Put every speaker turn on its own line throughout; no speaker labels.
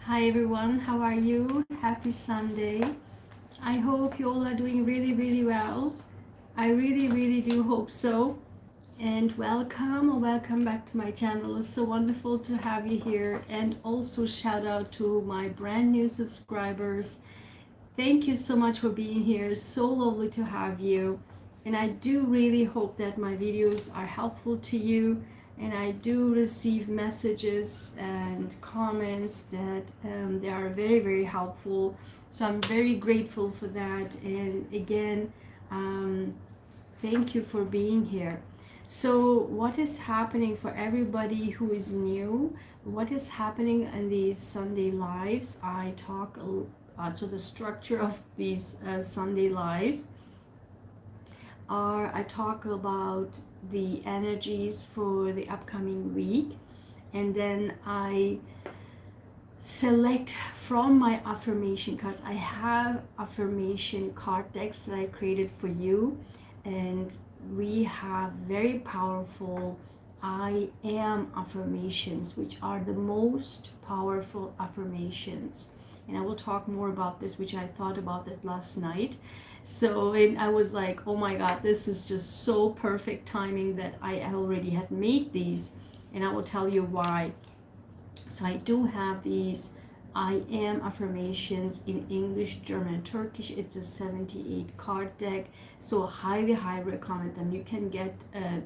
Hi everyone, how are you? Happy Sunday. I hope you all are doing really well. I really do hope so. And welcome or welcome back to my channel. It's so wonderful to have you here. And also shout out to my brand new subscribers. Thank you so much for being here. So lovely to have you. And I do really hope that my videos are helpful to you. And I do receive messages and comments that they are very helpful. So I'm very grateful for that. And again, thank you for being here. So what is happening for everybody who is new? What is happening in these Sunday lives? I talk so the structure of these Sunday lives are I talk about the energies for the upcoming week, and then I select from my affirmation cards. I have affirmation card decks that I created for you, and we have very powerful I am affirmations, which are the most powerful affirmations. And I will talk more about this, which I thought about it last night. So, and I was like, oh my God, this is just so perfect timing that I already had made these, and I will tell you why. So I do have these I am affirmations in English, German, Turkish. It's a 78 card deck. So highly recommend them. You can get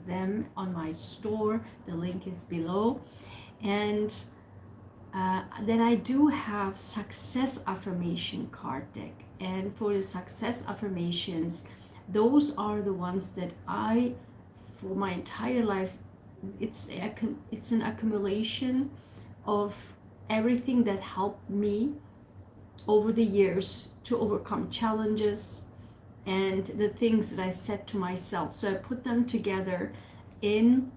them on my store. The link is below. And then I do have Success Affirmation card deck. And for the Success Affirmations, those are the ones that I, for my entire life, it's an accumulation of everything that helped me over the years to overcome challenges and the things that I set to myself. So I put them together in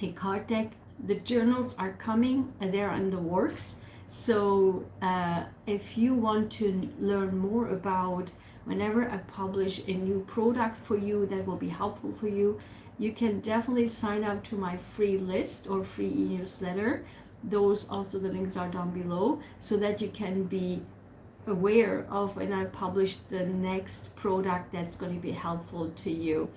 a card deck. The journals are coming, they're in the works. So if you want to learn more about whenever I publish a new product for you that will be helpful for you, you can definitely sign up to my free list or free e-newsletter. Those also, the links are down below, so that you can be aware of when I publish the next product that's going to be helpful to you.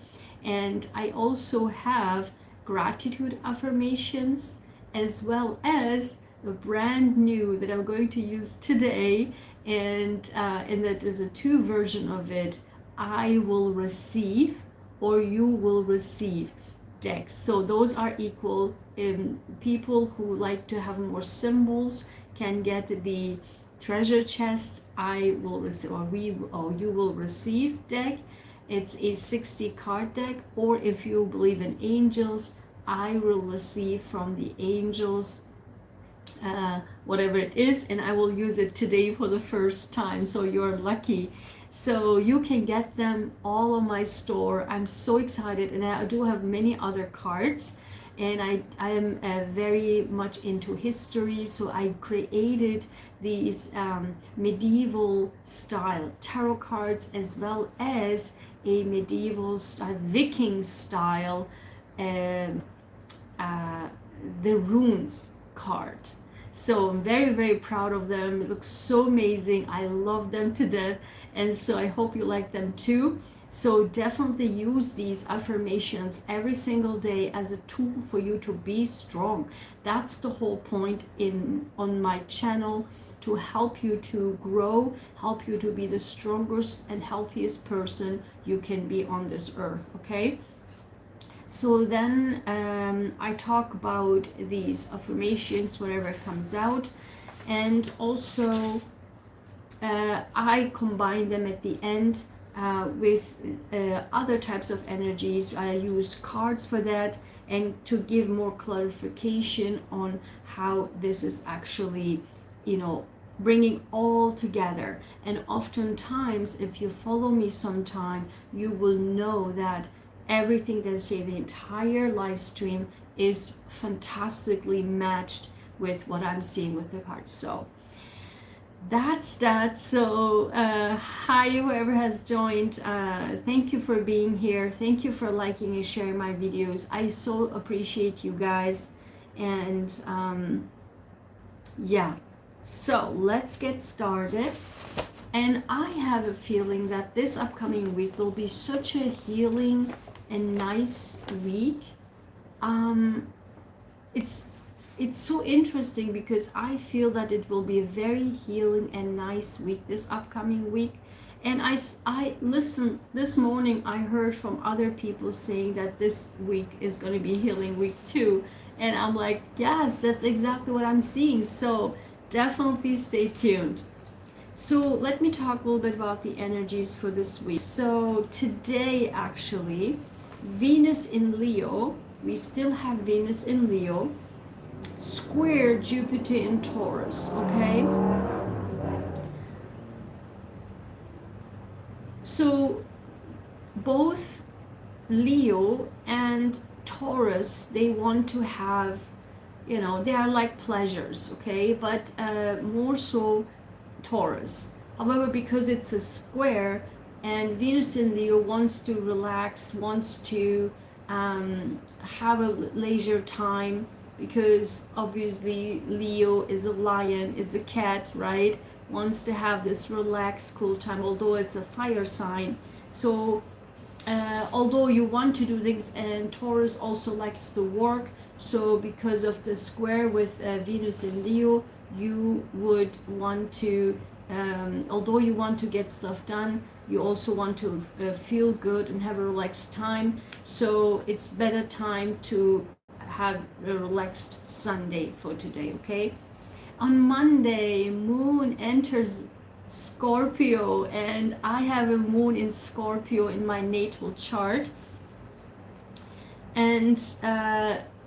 And I also have gratitude affirmations, as well as a brand new that I'm going to use today, and that there's a 2 version of it. I will receive or you will receive decks. So those are equal. People who like to have more symbols can get the treasure chest I will receive or you will receive deck. It's a 60 card deck. Or if you believe in angels, I will receive from the angels whatever it is, and I will use it today for the first time, so you're lucky. So you can get them all on my store. I'm so excited, and I do have many other cards, and I am very much into history, so I created these medieval style tarot cards, as well as a medieval style Viking style the runes card. So I'm very proud of them. It looks so amazing. I love them to death, and so I hope you like them too. So definitely use these affirmations every single day as a tool for you to be strong. That's the whole point on my channel, to help you to grow, help you to be the strongest and healthiest person you can be on this earth, okay? So then I talk about these affirmations whenever it comes out, and also I combine them at the end with other types of energies. I use cards for that, and to give more clarification on how this is actually, bringing all together. And oftentimes, if you follow me sometime, you will know that everything that I say, the entire live stream, is fantastically matched with what I'm seeing with the cards. So that's that. So hi, whoever has joined. Thank you for being here. Thank you for liking and sharing my videos. I so appreciate you guys. And yeah, So let's get started. And I have a feeling that this upcoming week will be such a healing and nice week. It's so interesting because I feel that it will be a very healing and nice week this upcoming week. And I listened this morning, I heard from other people saying that this week is going to be healing week too. And I'm like, yes, that's exactly what I'm seeing. So definitely stay tuned. So let me talk a little bit about the energies for this week. So today, actually, Venus in Leo, we still have Venus in Leo, square Jupiter in Taurus, okay? So both Leo and Taurus, they want to have, you know, they are like pleasures, okay? But more so Taurus. However, because it's a square and Venus in Leo wants to relax, wants to have a leisure time, because obviously Leo is a lion, is a cat, right? Wants to have this relaxed, cool time, although it's a fire sign. So although you want to do things, and Taurus also likes to work, so because of the square with Venus in Leo, you would want to, although you want to get stuff done, you also want to feel good and have a relaxed time. So it's better time to have a relaxed Sunday for today, okay? On Monday, Moon enters Scorpio, and I have a Moon in Scorpio in my natal chart. And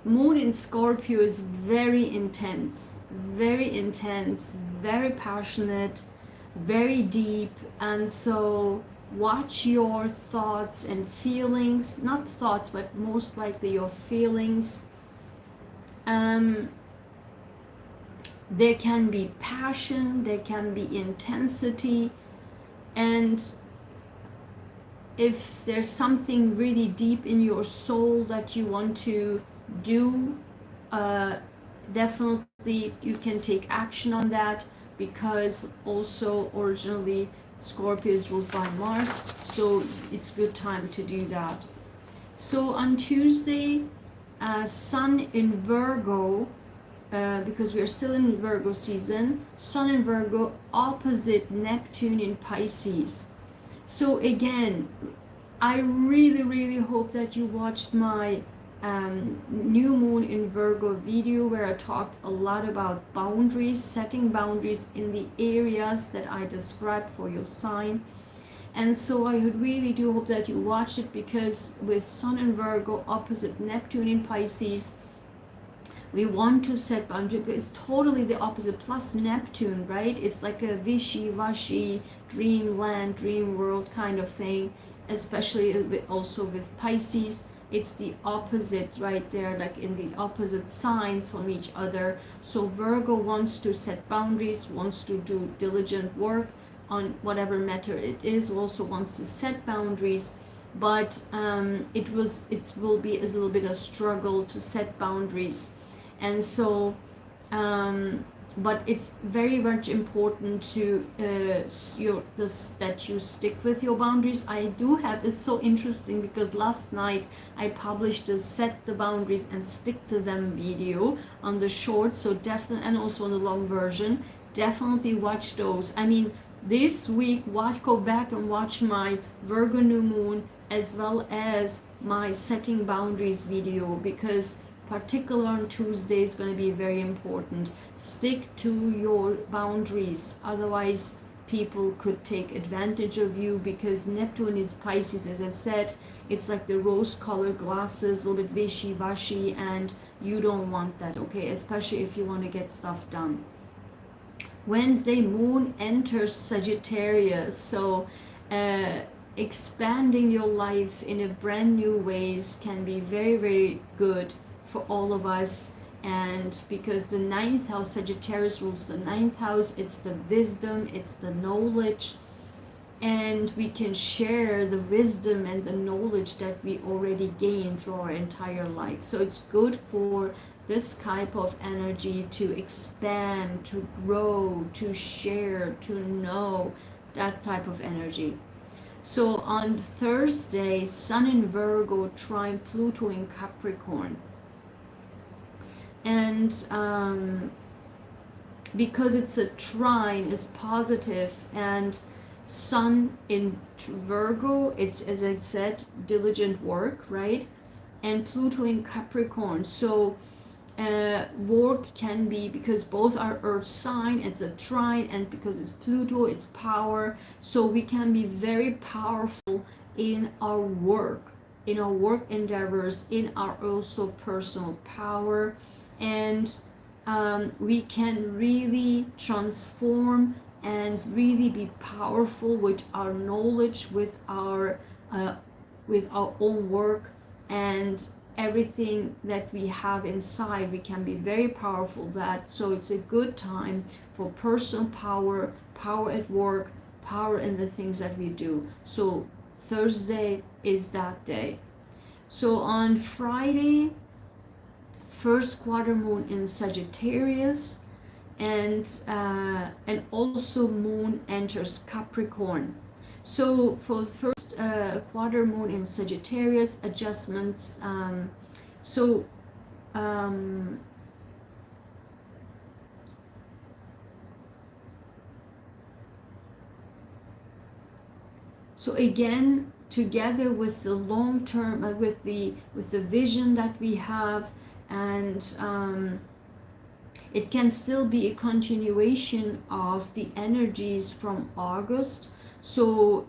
Moon in Scorpio is very intense, very passionate, very deep. And so watch your thoughts and feelings, not thoughts, but most likely your feelings. There can be passion, there can be intensity, and if there's something really deep in your soul that you want to do, definitely you can take action on that, because also originally Scorpio is ruled by Mars, so it's a good time to do that. So on Tuesday, Sun in Virgo, because we are still in Virgo season, Sun in Virgo opposite Neptune in Pisces. So again, I really hope that you watched my new moon in Virgo video, where I talked a lot about boundaries, setting boundaries in the areas that I described for your sign. And so I really do hope that you watch it, because with Sun in Virgo opposite Neptune in Pisces, we want to set boundaries. It's totally the opposite, plus Neptune, right? It's like a wishy-washy dreamland, dream world kind of thing, especially also with Pisces. It's the opposite right there, like in the opposite signs from each other. So Virgo wants to set boundaries, wants to do diligent work on whatever matter it is, also wants to set boundaries, but it will be a little bit of struggle to set boundaries. And so but it's very much important to that you stick with your boundaries. I do have, it's so interesting because last night I published a set the boundaries and stick to them video on the short, so definitely, and also on the long version. Definitely watch those. I mean, this week go back and watch my Virgo new moon as well as my setting boundaries video, because particular on Tuesday is going to be very important. Stick to your boundaries, otherwise people could take advantage of you, because Neptune is Pisces, as I said. It's like the rose-colored glasses, a little bit wishy-washy, and you don't want that, okay? Especially if you want to get stuff done. Wednesday, Moon enters Sagittarius, so expanding your life in a brand new ways can be very good for all of us. And because the 9th house, Sagittarius rules the 9th house, it's the wisdom, it's the knowledge, and we can share the wisdom and the knowledge that we already gained through our entire life. So it's good for this type of energy to expand, to grow, to share, to know, that type of energy. So on Thursday, Sun in Virgo trine Pluto in Capricorn. And because it's a trine, is positive, and Sun in Virgo, it's, as I said, diligent work, right? And Pluto in Capricorn. So work can be, because both are earth sign, it's a trine, and because it's Pluto, it's power. So we can be very powerful in our work endeavors, in our also personal power, and we can really transform and really be powerful with our knowledge, with our own work, and everything that we have inside. We can be very powerful. So it's a good time for personal power, power at work, power in the things that we do. So Thursday is that day. So on Friday, first quarter moon in Sagittarius, and also moon enters Capricorn. So for the first quarter moon in Sagittarius, adjustments. So again, together with the long term, with the vision that we have, and it can still be a continuation of the energies from August. So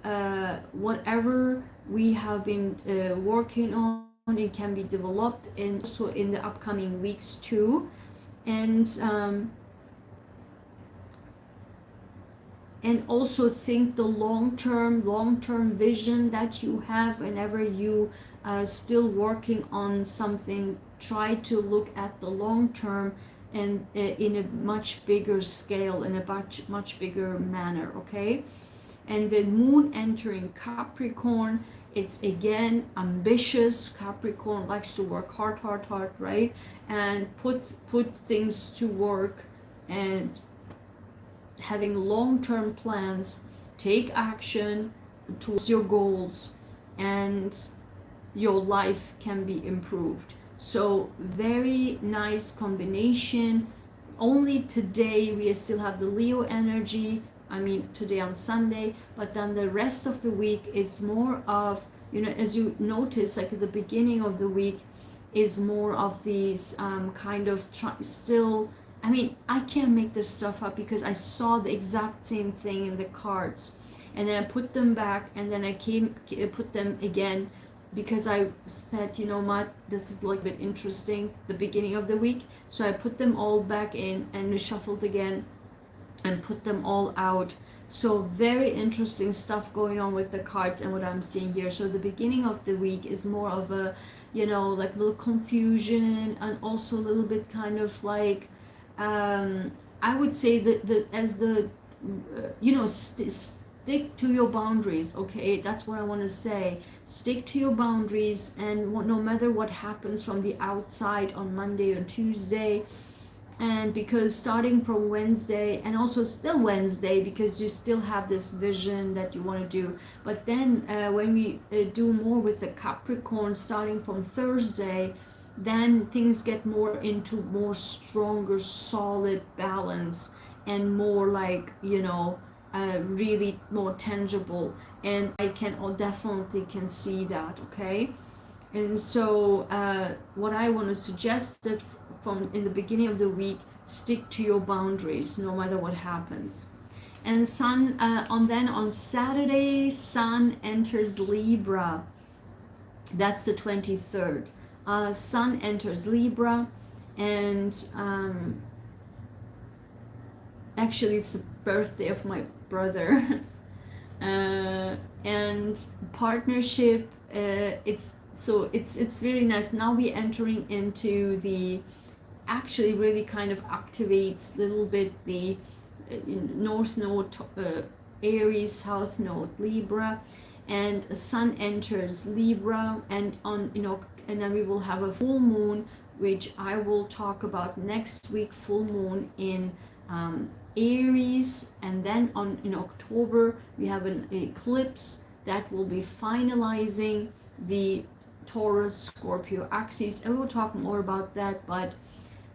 whatever we have been working on, it can be developed and also in the upcoming weeks too. And also think the long-term vision that you have. Whenever you are still working on something, try to look at the long term and in a much bigger scale, in a much bigger manner, okay? And the moon entering Capricorn, it's again ambitious. Capricorn likes to work hard, right? And put things to work, and having long-term plans, take action towards your goals, and your life can be improved. So very nice combination. Only today we still have the Leo energy, I mean today on Sunday, but then the rest of the week is more of, as you notice, like at the beginning of the week is more of these kind of still, I mean, I can't make this stuff up because I saw the exact same thing in the cards, and then I put them back, and then I put them again, because I said, Matt, this is like a bit interesting, the beginning of the week. So I put them all back in and reshuffled again and put them all out. So very interesting stuff going on with the cards and what I'm seeing here. So the beginning of the week is more of a, like a little confusion, and also a little bit kind of like, I would say that stick to your boundaries, okay? That's what I want to say. Stick to your boundaries, and no matter what happens from the outside on Monday or Tuesday, and because starting from Wednesday, and also still Wednesday, because you still have this vision that you want to do, but then when we do more with the Capricorn starting from Thursday, then things get more into more stronger, solid balance, and more like, really more tangible. And I definitely can see that, okay? And so what I want to suggest that from in the beginning of the week, stick to your boundaries no matter what happens. And then on Saturday, Sun enters Libra. That's the 23rd. Sun enters Libra, and actually it's the birthday of my brother. And partnership, it's really nice. Now we're entering into the, actually really kind of activates a little bit the North Node Aries, South Node Libra, and Sun enters Libra, and on and then we will have a full moon which I will talk about next week, full moon in Aries, and then in October we have an eclipse that will be finalizing the Taurus Scorpio axis. I will talk more about that, but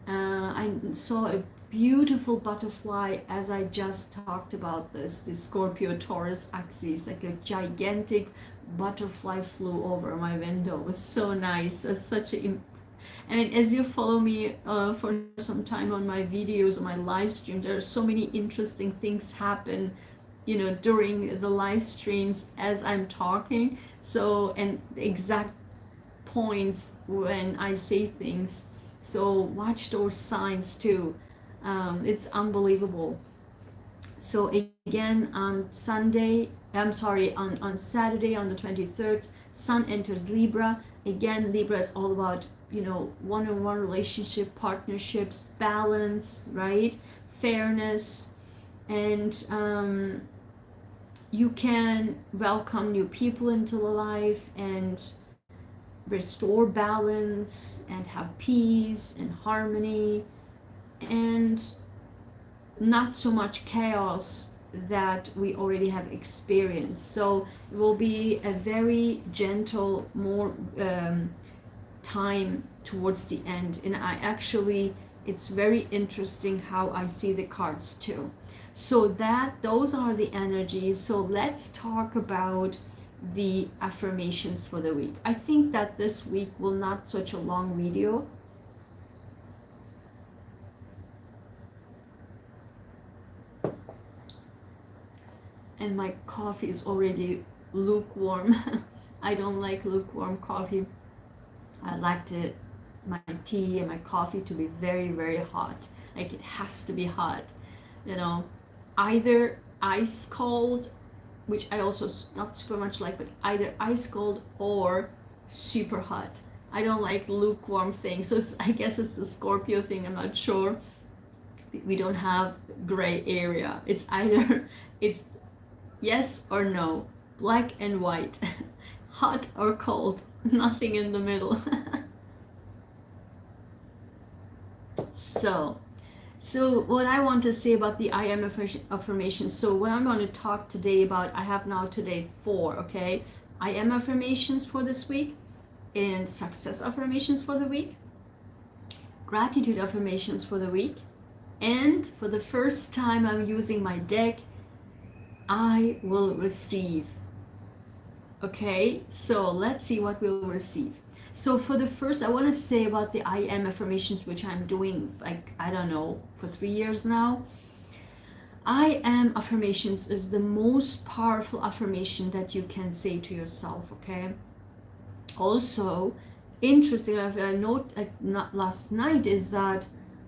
I saw a beautiful butterfly as I just talked about this, the Scorpio Taurus axis, like a gigantic butterfly flew over my window. It was so nice. It's such a, and as you follow me for some time on my videos, on my live stream, there are so many interesting things happen, you know, during the live streams as I'm talking. So, and the exact points when I say things. So watch those signs too. It's unbelievable. So again, on Saturday on the 23rd, Sun enters Libra. Again, Libra is all about, you know, one-on-one relationship, partnerships, balance, right? Fairness. And you can welcome new people into the life and restore balance and have peace and harmony and not so much chaos that we already have experienced. So it will be a very gentle, more time towards the end. And it's very interesting how I see the cards too. So those are the energies. So let's talk about the affirmations for the week. I think that this week will not such a long video. And my coffee is already lukewarm. I don't like lukewarm coffee. I like my tea and my coffee to be very, very hot. Like it has to be hot, you know, either ice cold, which I also not super much like, but either ice cold or super hot. I don't like lukewarm things. So I guess it's a Scorpio thing, I'm not sure. We don't have gray area. It's either it's yes or no, black and white, hot or cold, nothing in the middle. So what I want to say about the I am affirmations, so what I'm going to talk today about, I have now today 4, okay? I am affirmations for this week, and success affirmations for the week, gratitude affirmations for the week, and for the first time I'm using my deck, I will receive. Okay, so let's see what we'll receive. So for the first, I want to say about the I am affirmations, which I'm doing, like, I don't know, for 3 years now. I am affirmations is the most powerful affirmation that you can say to yourself, okay? Also, interesting, I note not last night, is that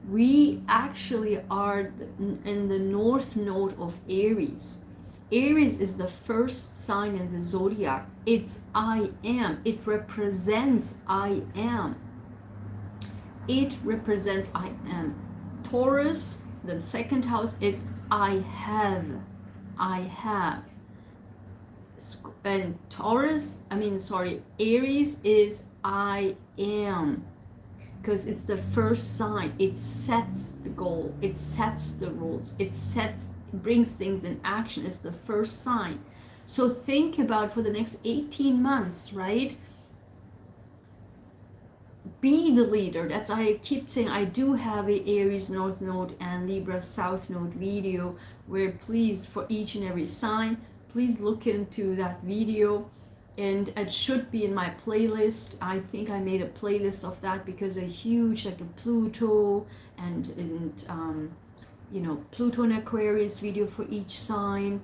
we actually are in the north node of Aries. Aries is the first sign in the zodiac. It's I am. It represents I am. It represents I am. Taurus, the second house, is I have. I have. And Aries is I am. Because it's the first sign. It sets the goal. It sets the rules. It brings things in action. It's the first sign. So think about for the next 18 months, right? Be the leader. That's I keep saying. I do have a Aries North Node and Libra South Node video where please, for each and every sign, please look into that video. And it should be in my playlist. I think I made a playlist of that because a huge, like a Pluto and you know, Pluto and Aquarius video for each sign.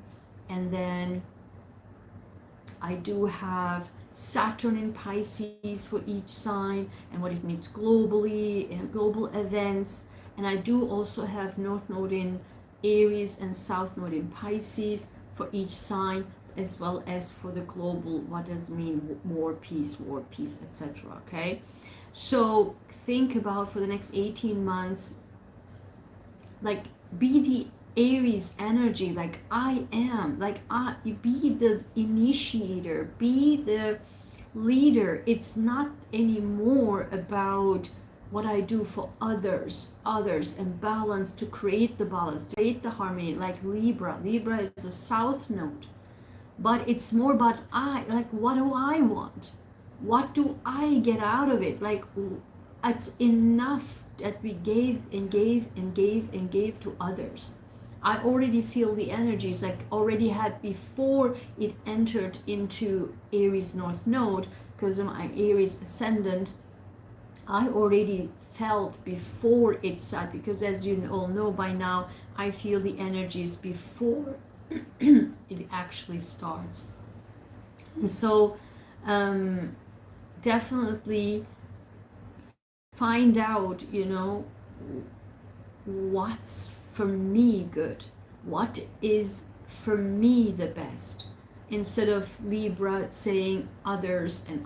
And then I do have Saturn in Pisces for each sign and what it means globally in global events. And I do also have North Node in Aries and South Node in Pisces for each sign, as well as for the global, what does it mean, war, peace, etc. Okay, so think about for the next 18 months, like be the Aries energy, like I am, like be the initiator, be the leader. It's not anymore about what I do for others, and balance, to create the balance, to create the harmony. Like Libra is a south node, but it's more about like, what do I want? What do I get out of it? Like, it's enough that we gave and gave and gave and gave to others. I already feel the energies, like already had before it entered into Aries North Node, because of my Aries ascendant. I already felt before it sat, because as you all know by now, I feel the energies before it actually starts. And so definitely find out, what's for me good, what is for me the best, instead of Libra saying others, and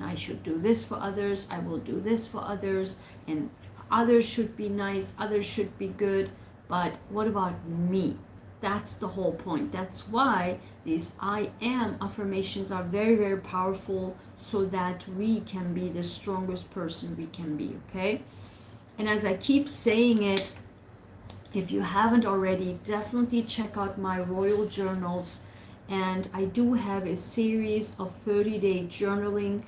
I should do this for others, I will do this for others, and others should be nice, others should be good, but what about me? That's the whole point. That's why these I am affirmations are very, very powerful, so that we can be the strongest person we can be, okay? And as I keep saying it, if you haven't already, definitely check out my royal journals. And I do have a series of 30-day journaling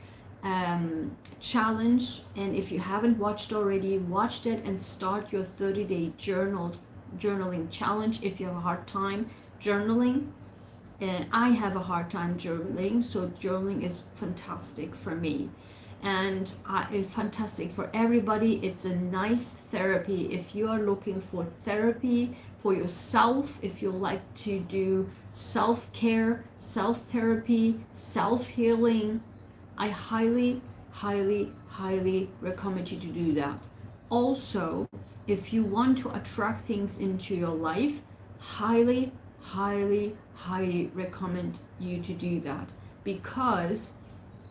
challenge. And if you haven't watched already, watch that and start your 30-day journaling challenge if you have a hard time journaling. And I have a hard time journaling, so journaling is fantastic for me. And it's fantastic for everybody. It's a nice therapy if you are looking for therapy for yourself, if you like to do self-care, self-therapy, self-healing. I highly, highly, highly recommend you to do that. Also, if you want to attract things into your life, highly, highly, highly recommend you to do that, because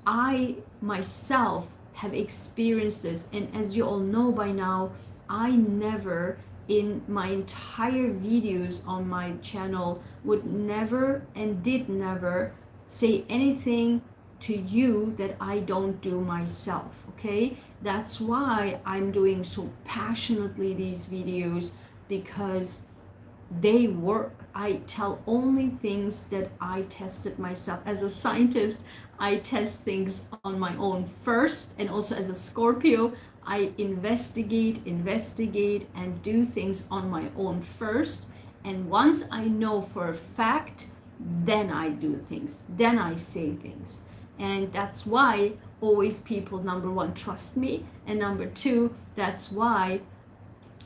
I myself have experienced this. And as you all know by now, I never in my entire videos on my channel would never and did never say anything to you that I don't do myself, okay? That's why I'm doing so passionately these videos, because they work. I tell only things that I tested myself. As a scientist, I test things on my own first, and also as a Scorpio, I investigate, and do things on my own first. And once I know for a fact, then I do things, then I say things. And that's why always people, number one, trust me, and number two, that's why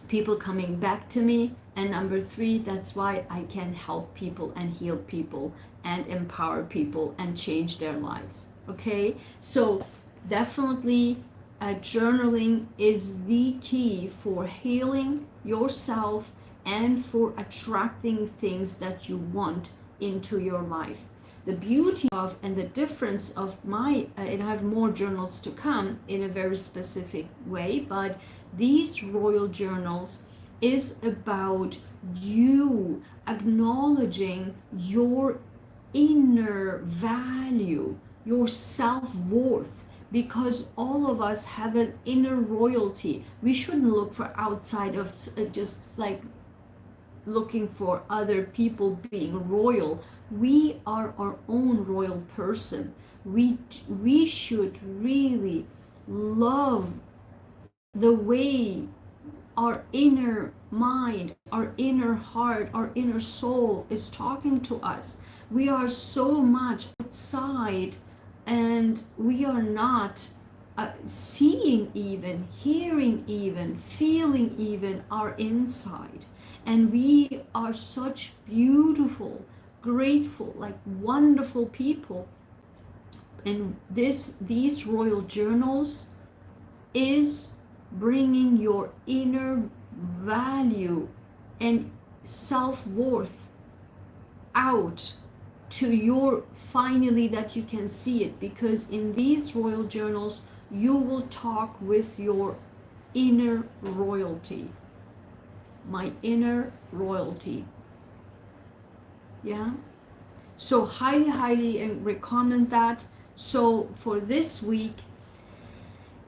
people coming back to me, and number three, that's why I can help people and heal people and empower people and change their lives, okay? So definitely journaling is the key for healing yourself and for attracting things that you want into your life. The beauty of and the difference of my, and I have more journals to come in a very specific way, but these royal journals is about you acknowledging your inner value, your self-worth, because all of us have an inner royalty. We shouldn't look for outside of just like looking for other people being royal. We are our own royal person. We should really love the way our inner mind, our inner heart, our inner soul is talking to us. We are so much outside, and we are not seeing even, hearing even, feeling even our inside. And we are such beautiful, grateful, like wonderful people. And these royal journals is bringing your inner value and self-worth out to your, finally, that you can see it, because in these royal journals you will talk with your inner royalty. My inner royalty. Yeah, so highly recommend that. So for this week,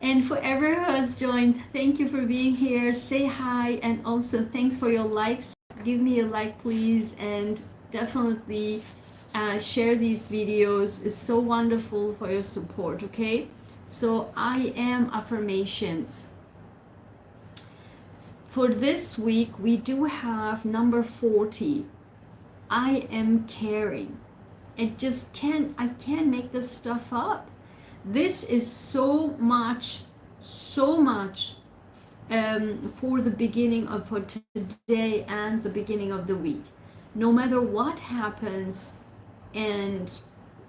And for everyone who has joined, thank you for being here. Say hi, and also thanks for your likes. Give me a like, please, and definitely share these videos. It's so wonderful for your support, okay? So I am affirmations. For this week, we do have number 40. I am caring. I can't make this stuff up. This is so much for the beginning of for today and the beginning of the week. No matter what happens, and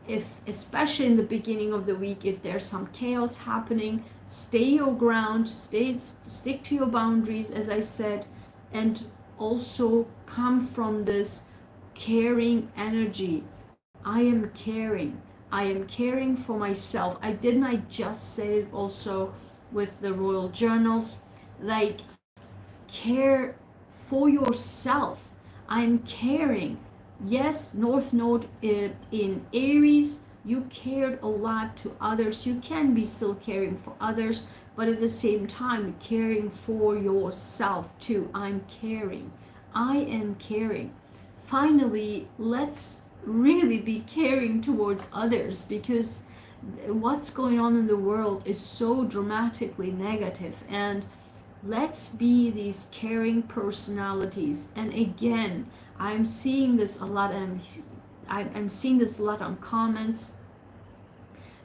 if especially in the beginning of the week, if there's some chaos happening, stay your ground, stick to your boundaries, as I said, and also come from this caring energy. I am caring. I am caring for myself. I just say it also with the royal journals, like, care for yourself. I'm caring. Yes, North Node in Aries, you cared a lot to others. You can be still caring for others, but at the same time, caring for yourself too. I'm caring. I am caring. Finally, let's really be caring towards others, because what's going on in the world is so dramatically negative, and let's be these caring personalities. And again, I'm seeing this a lot, and I'm seeing this a lot on comments.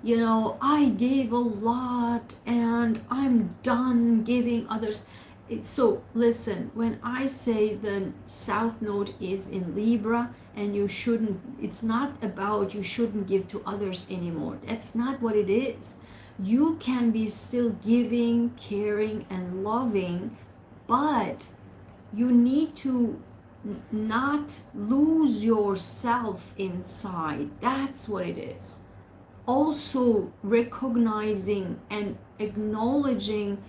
You know, I gave a lot and I'm done giving others. So listen, when I say the South Node is in Libra, and you shouldn't, it's not about you shouldn't give to others anymore. That's not what it is. You can be still giving, caring, and loving, but you need to not lose yourself inside. That's what it is. Also recognizing and acknowledging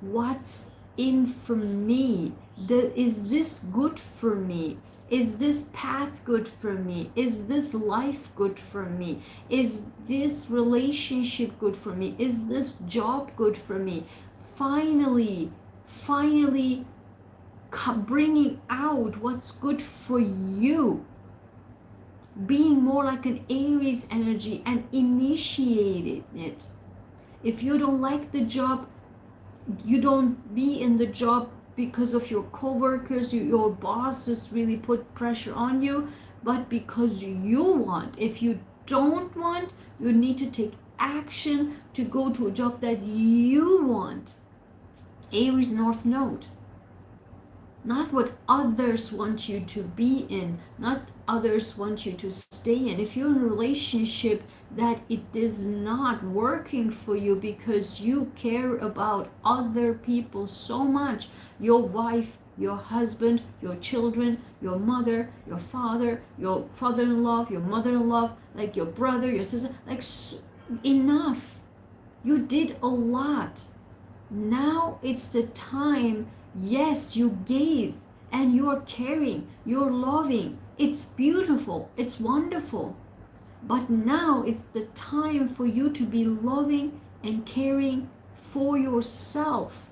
what's in for me. Is this good for me? Is this path good for me? Is this life good for me? Is this relationship good for me? Is this job good for me? Finally bringing out what's good for you. Being more like an Aries energy and initiating it. If you don't like the job, you don't be in the job because of your coworkers, your boss just really put pressure on you, but because you want. If you don't want, you need to take action to go to a job that you want. Aries North Node. Not what others want you to be in, not others want you to stay in. If you're in a relationship that it is not working for you because you care about other people so much, your wife, your husband, your children, your mother, your father, your father-in-law, your mother-in-law, like your brother, your sister, like, enough. You did a lot. Now it's the time. Yes, you gave, and you're caring, you're loving. It's beautiful, it's wonderful. But now it's the time for you to be loving and caring for yourself.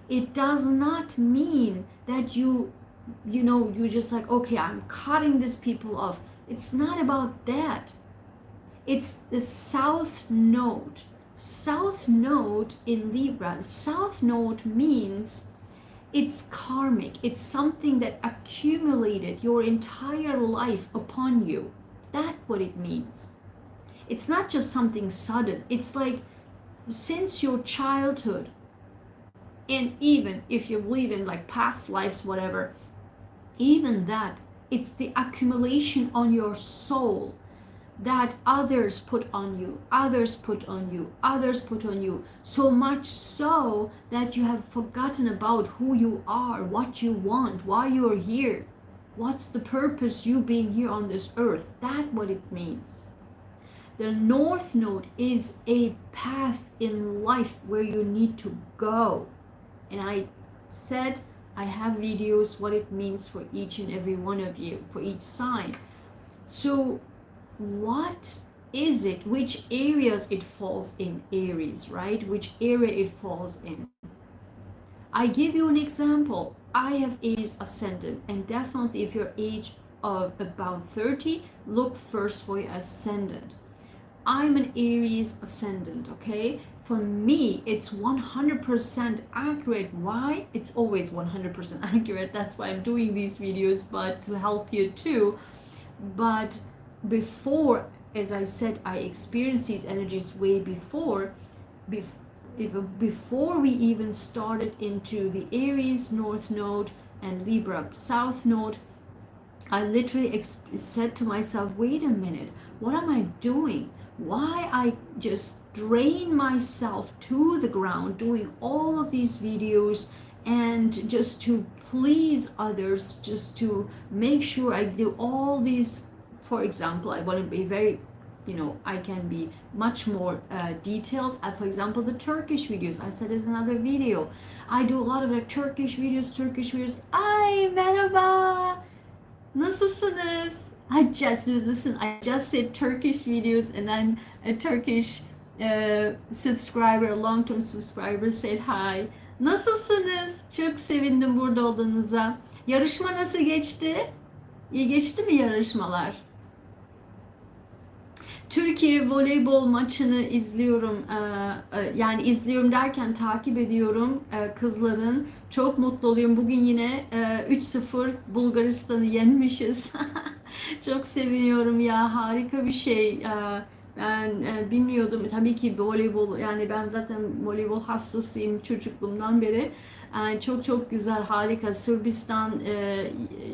It does not mean that you just like, okay, I'm cutting these people off. It's not about that. It's the South Node. South Node in Libra. South Node means it's karmic. It's something that accumulated your entire life upon you. That's what it means. It's not just something sudden. It's like since your childhood, and even if you believe in like past lives, whatever, even that, it's the accumulation on your soul that others put on you, others put on you, others put on you, so much so that you have forgotten about who you are, what you want, why you're here, what's the purpose you being here on this earth. That's what it means. The North Node is a path in life where you need to go. And I said I have videos what it means for each and every one of you, for each sign. So what is it, which areas it falls in, Aries, right? Which area it falls in. I give you an example. I have Aries ascendant, and definitely if your age of about 30, look first for your ascendant. I'm an Aries ascendant, okay? For me, it's 100% accurate. Why? It's always 100% accurate. That's why I'm doing these videos, but to help you too. But before, as I said, I experienced these energies way before we even started into the Aries North Node and Libra South Node. I literally said to myself, wait a minute, what am I doing? Why I just drain myself to the ground doing all of these videos and just to please others, just to make sure I do all these. For example, I want to be very, I can be much more detailed. For example, the Turkish videos, I said in another video, I do a lot of like Turkish videos. Ay merhaba, nasılsınız? I just said Turkish videos, and then a Turkish subscriber, long-term subscriber said hi. Nasılsınız? Çok sevindim burada olduğunuza. Yarışma nasıl geçti? İyi geçti mi yarışmalar? Türkiye voleybol maçını izliyorum. Yani izliyorum derken takip ediyorum kızların. Çok mutlu oluyorum. Bugün yine 3-0 Bulgaristan'ı yenmişiz. Çok seviniyorum ya. Harika bir şey. Ben bilmiyordum. Tabii ki voleybol, yani ben zaten voleybol hastasıyım çocukluğumdan beri. Çok çok güzel, harika. Sırbistan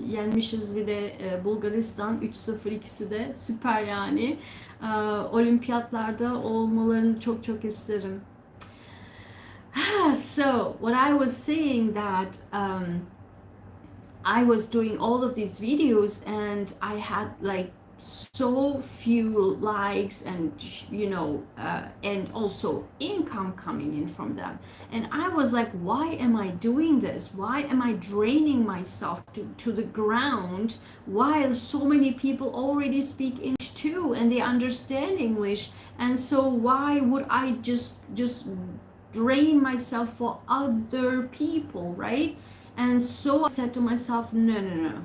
yenmişiz, bir de Bulgaristan 3-0, ikisi de süper yani. Olimpiyatlarda olmalarını çok çok isterim. So what I was saying that I was doing all of these videos and I had like so few likes and and also income coming in from them, and I was like, why am I doing this? Why am I draining myself to the ground while so many people already speak English too and they understand English? And so why would I just drain myself for other people, right? And so I said to myself, no,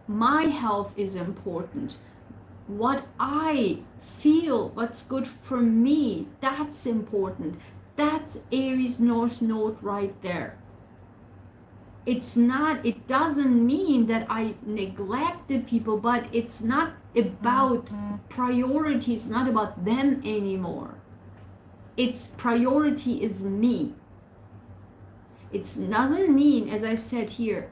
my health is important. What I feel, what's good for me, that's important. That's Aries North Node right there. It doesn't mean that I neglected people, but it's not about priority. It's not about them anymore. Its priority is me. It doesn't mean, as I said here,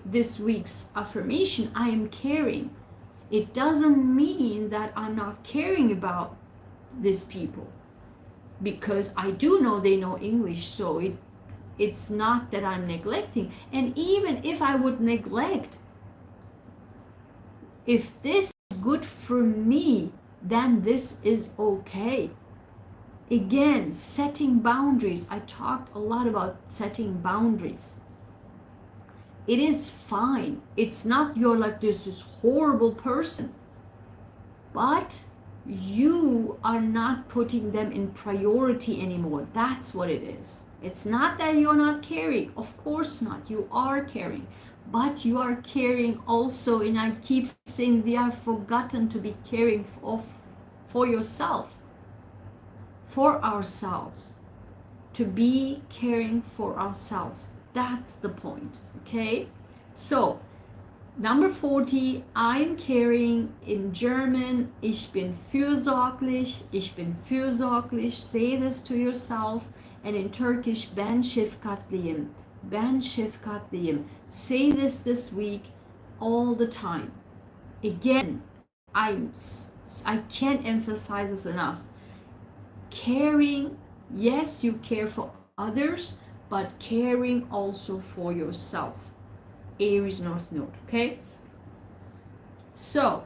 this week's affirmation, I am caring. It doesn't mean that I'm not caring about these people, because I do know they know English, so it's not that I'm neglecting. And even if I would neglect, if this is good for me, then this is okay. Again, setting boundaries. I talked a lot about setting boundaries. It is fine. It's not you're like this horrible person, but you are not putting them in priority anymore. That's what it is. It's not that you're not caring. Of course not. You are caring. But you are caring also, and I keep saying we are forgotten to be caring for yourself. For ourselves, to be caring for ourselves. That's the point, okay? So, number 40, I'm caring. In German, ich bin fürsorglich, ich bin fürsorglich. Say this to yourself. And in Turkish, ben şefkatliyim, ben şefkatliyim. Say this week all the time. Again, I can't emphasize this enough. Caring, yes, you care for others, but caring also for yourself. Aries North Node, okay? So,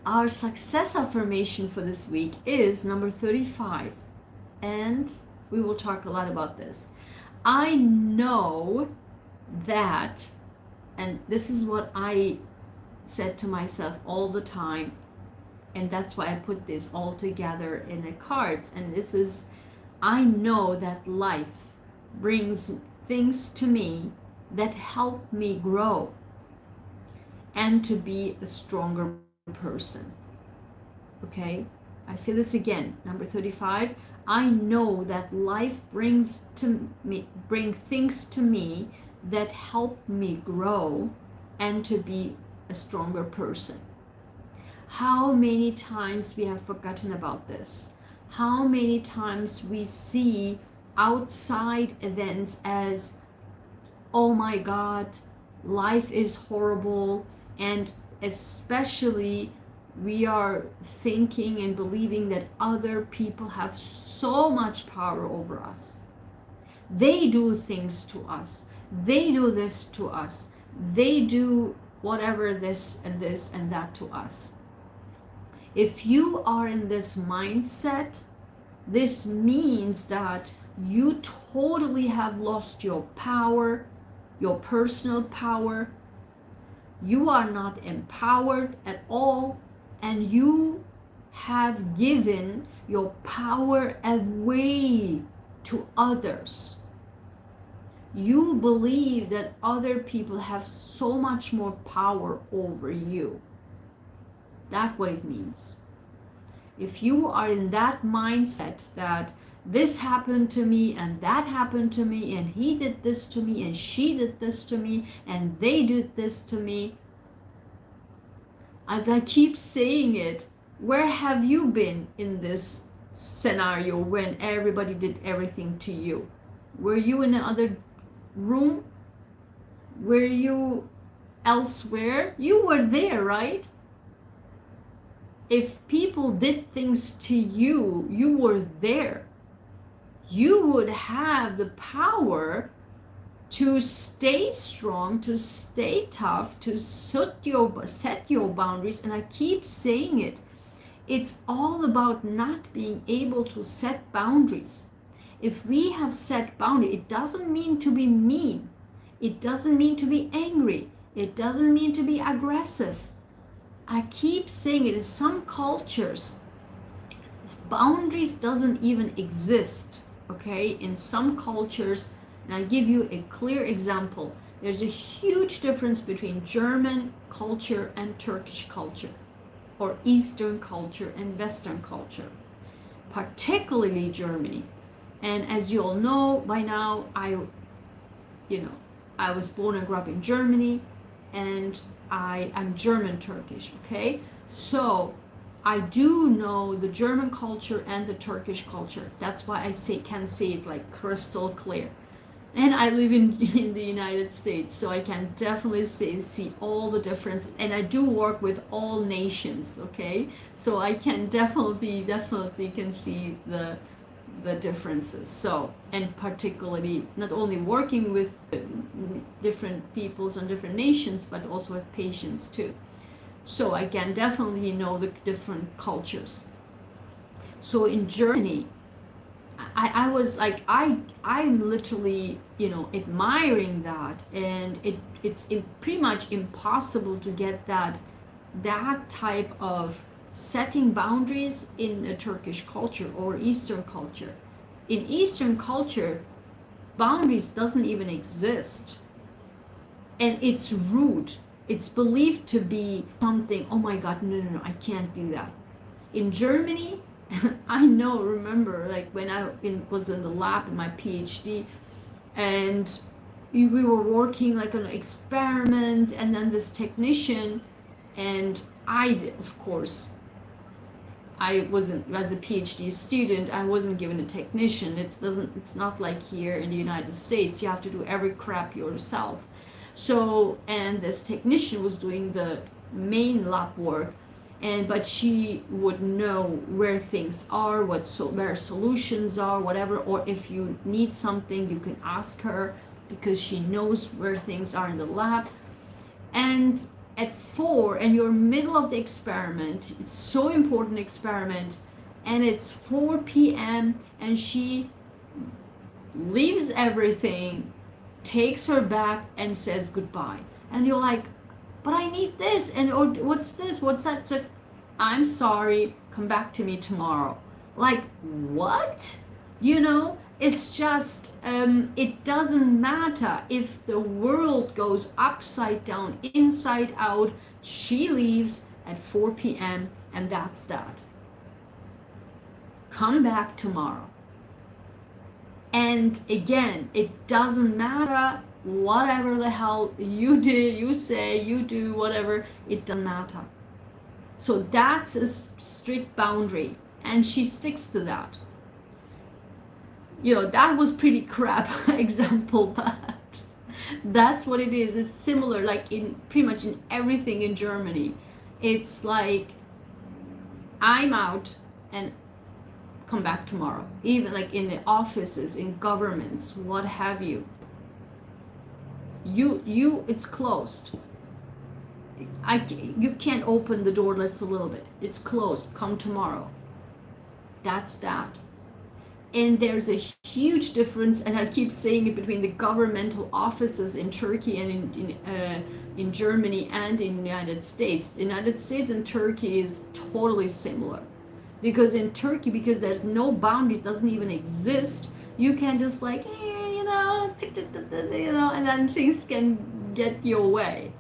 our success affirmation for this week is number 35, and we will talk a lot about this. I know that, and this is what I said to myself all the time, and that's why I put this all together in the cards. And this is, I know that life brings things to me that help me grow and to be a stronger person. Okay, I say this again, number 35. I know that life brings things to me that help me grow and to be a stronger person. How many times we have forgotten about this? How many times we see outside events as, oh my God, life is horrible, and especially we are thinking and believing that other people have so much power over us. They do things to us. They do this to us. They do whatever, this and that to us. If you are in this mindset, this means that you totally have lost your power, your personal power. You are not empowered at all, and you have given your power away to others. You believe that other people have so much more power over you. That's what it means. If you are in that mindset that this happened to me and that happened to me and he did this to me and she did this to me and they did this to me, as I keep saying it, where have you been in this scenario when everybody did everything to you? Were you in another room? Were you elsewhere? You were there, right? If people did things to you, you were there. You would have the power to stay strong, to stay tough, to set your boundaries. And I keep saying it. It's all about not being able to set boundaries. If we have set boundaries, it doesn't mean to be mean. It doesn't mean to be angry. It doesn't mean to be aggressive. I keep saying it. In some cultures, boundaries doesn't even exist. Okay, in some cultures, and I'll give you a clear example. There's a huge difference between German culture and Turkish culture, or Eastern culture and Western culture, particularly Germany. And as you all know by now, I was born and grew up in Germany, and I'm German Turkish, okay? So I do know the German culture and the Turkish culture. That's why I can say it like crystal clear. And I live in the United States, so I can definitely see all the difference. And I do work with all nations, okay? So I can definitely can see the differences. So, and particularly not only working with different peoples and different nations, but also with patients too. So I can definitely know the different cultures. So in Germany, I was like, I'm literally, admiring that, and it's pretty much impossible to get that type of setting boundaries in a Turkish culture or Eastern culture. In Eastern culture, boundaries doesn't even exist, and it's rude. It's believed to be something, oh my God, no, I can't do that. In Germany, I remember like when I was in the lab in my PhD, and we were working like on an experiment, and then this technician, and of course, I wasn't, as a PhD student, I wasn't given a technician. It's not like here in the United States, you have to do every crap yourself. So, and this technician was doing the main lab work, but she would know where things are, where solutions are, whatever, or if you need something, you can ask her because she knows where things are in the lab. And at 4, and you're middle of the experiment, it's so important experiment, and it's 4 p.m. and she leaves everything, takes her bag and says goodbye. And you're like, but I need this, and or what's this, what's that? It's like, I'm sorry, come back to me tomorrow. Like, what? You know, it's just, it doesn't matter if the world goes upside down, inside out. She leaves at 4 p.m. and that's that. Come back tomorrow. And again, it doesn't matter whatever the hell you did, you say, you do, whatever, it doesn't matter. So that's a strict boundary, and she sticks to that. You know, that was pretty crap example, but that's what it is. It's similar, like in pretty much in everything in Germany. It's like, I'm out and come back tomorrow. Even like in the offices, in governments, what have you. It's closed. You can't open the door just a little bit. It's closed. Come tomorrow. That's that. And there's a huge difference, and I keep saying it, between the governmental offices in Turkey and in Germany and in the United States. The United States and Turkey is totally similar. Because in Turkey, because there's no boundaries, doesn't even exist, you can just like, you know, and then things can get your way.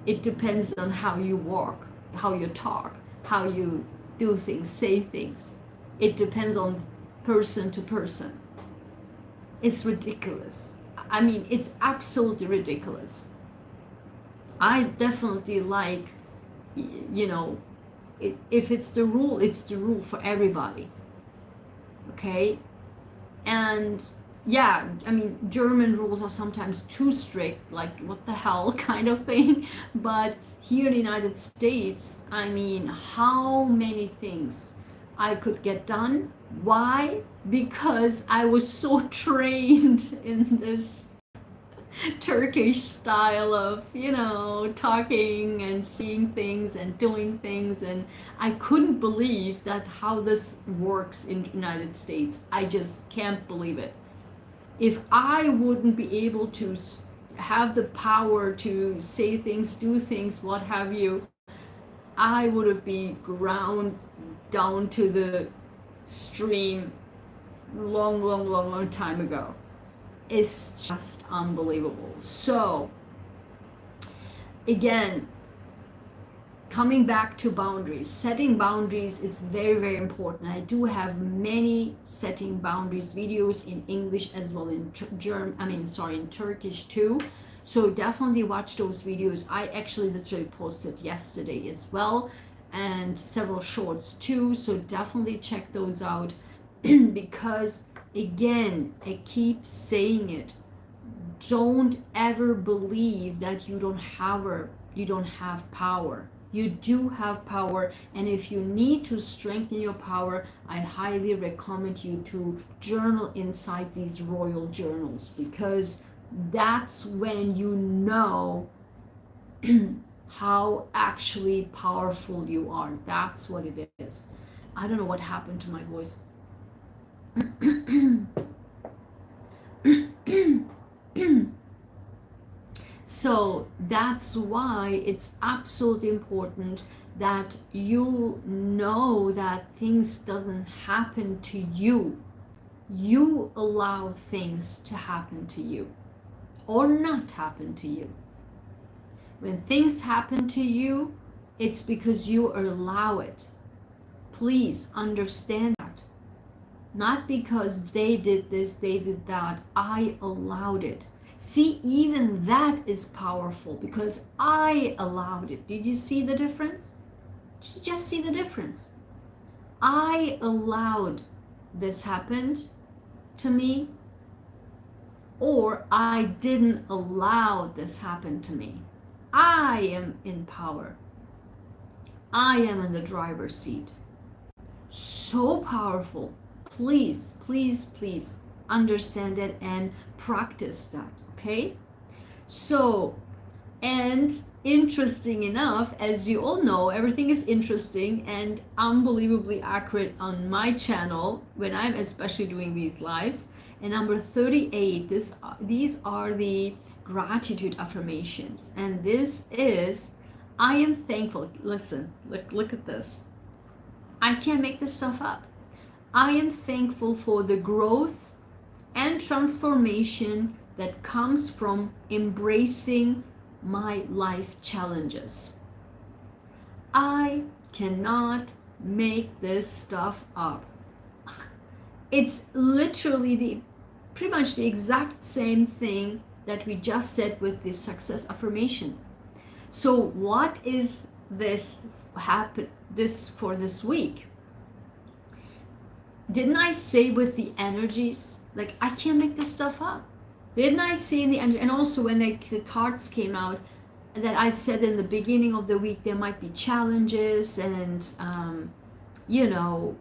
It depends on how you walk, how you talk, how you do things, say things. It depends on person to person. It's ridiculous. I mean, it's absolutely ridiculous. I definitely like, you know, if it's the rule, it's the rule for everybody. Okay? And yeah, I mean, German rules are sometimes too strict, like what the hell kind of thing. But here in the United States, I mean, how many things I could get done. Why? Because I was so trained in this Turkish style of, you know, talking and seeing things and doing things, and I couldn't believe that how this works in the United States. I just can't believe it. If I wouldn't be able to have the power to say things, do things, what have you, I would have been ground down to the stream long time ago. It's just unbelievable. So again, coming back to boundaries, setting boundaries is very important. I do have many setting boundaries videos in English as well in in Turkish too. So definitely watch those videos. I actually literally posted yesterday as well, and several shorts too. So definitely check those out because again, I keep saying it. Don't ever believe that you don't have power. You do have power, and if you need to strengthen your power, I highly recommend you to journal inside these royal journals, because that's when you know how actually powerful you are. That's what it is. I don't know what happened to my voice. So that's why it's absolutely important that you know that things doesn't happen to you. You allow things to happen to you or not happen to you. When things happen to you, it's because you allow it. Please understand that. Not because they did this, they did that. I allowed it. See, even that is powerful because I allowed it. Did you see the difference? Did you just see the difference? I allowed this happened to me, or I didn't allow this happen to me. I am in power. I am in the driver's seat. So powerful. Please, please, please understand it and practice that, okay? So, and interesting enough, as you all know, everything is interesting and unbelievably accurate on my channel when I'm especially doing these lives. And number 38, these are the gratitude affirmations. And this is, I am thankful. Listen, look at this. I can't make this stuff up. I am thankful for the growth and transformation that comes from embracing my life challenges. I cannot make this stuff up. It's literally pretty much the exact same thing that we just said with the success affirmations. So what is this for this week? Didn't I say with the energies, like I can't make this stuff up? Didn't I say in the end, and also when the cards came out, that I said in the beginning of the week there might be challenges and you know,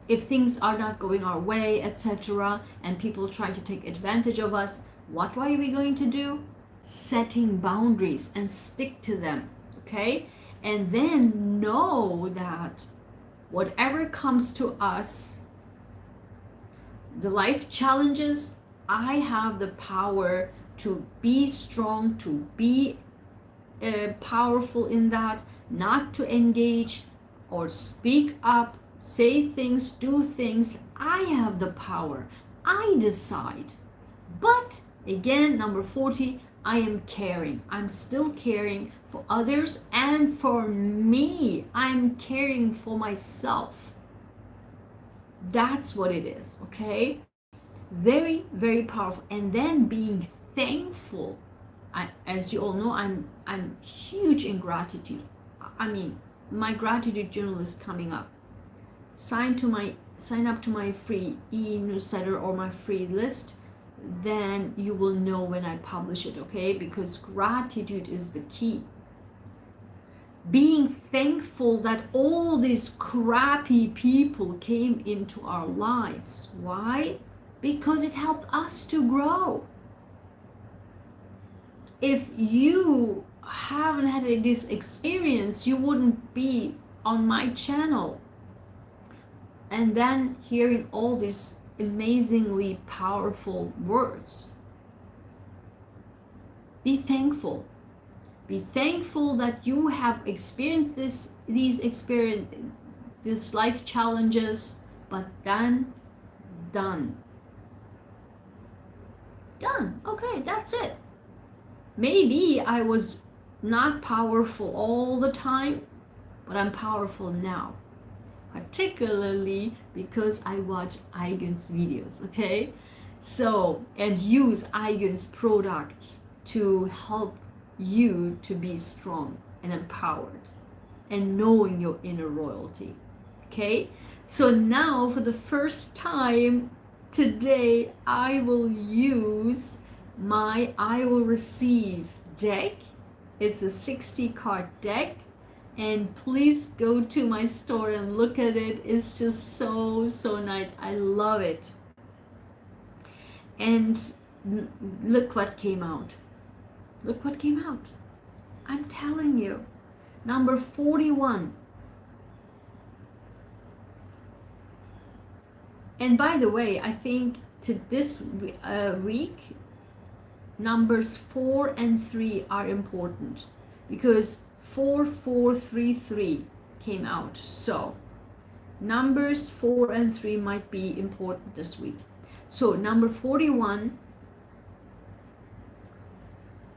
if things are not going our way, etc., and people try to take advantage of us, what are we going to do? Setting boundaries and stick to them, okay? And then know that whatever comes to us, the life challenges, I have the power to be strong, to be powerful in that, not to engage or speak up, say things, do things. I have the power. I decide. But again, number 40, I am caring. I'm still caring for others and for me. I'm caring for myself. That's what it is, okay? Very, very powerful. And then being thankful. As you all know, I'm huge in gratitude. I mean, my gratitude journal is coming up. Sign up to my free e-newsletter or my free list, then you will know when I publish it, okay? Because gratitude is the key. Being thankful that all these crappy people came into our lives. Why? Because it helped us to grow. If you haven't had this experience, you wouldn't be on my channel. And then hearing all these amazingly powerful words. Be thankful. Be thankful that you have experienced these life challenges, but then done. Okay, that's it. Maybe I was not powerful all the time, but I'm powerful now. Particularly because I watch Aygün's videos, okay? So, and use Aygün's products to help you to be strong and empowered and knowing your inner royalty, okay? So now for the first time today, I will use my I Will Receive deck. It's a 60 card deck. And please go to my store and look at it. It's just so nice. I love it. And look what came out. Look what came out. I'm telling you. Number 41. And by the way, I think to this week, numbers 4 and 3 are important because 4433 came out. So numbers 4 and 3 might be important this week. So number 41,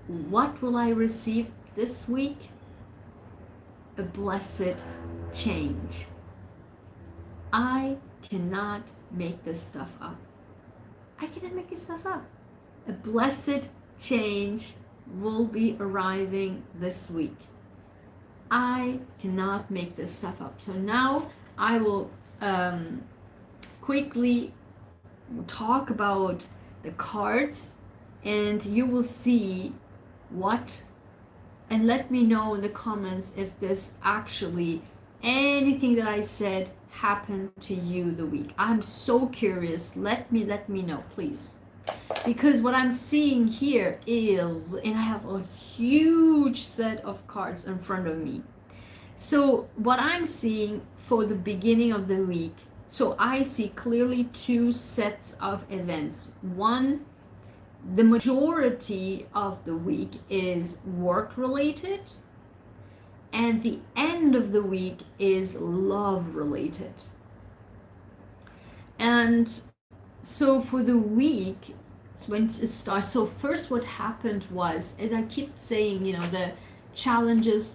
what will I receive this week? A blessed change. I cannot make this stuff up. I cannot make this stuff up. A blessed change will be arriving this week. I cannot make this stuff up. So now I will quickly talk about the cards, and you will see what, and let me know in the comments if this actually, anything that I said happened to you the week. I'm so curious. Let me know, please. Because what I'm seeing here is, and I have a huge set of cards in front of me. So what I'm seeing for the beginning of the week, so I see clearly two sets of events. One, the majority of the week is work related, and the end of the week is love related. And so for the week, when it starts, so first what happened was, as I keep saying, you know, the challenges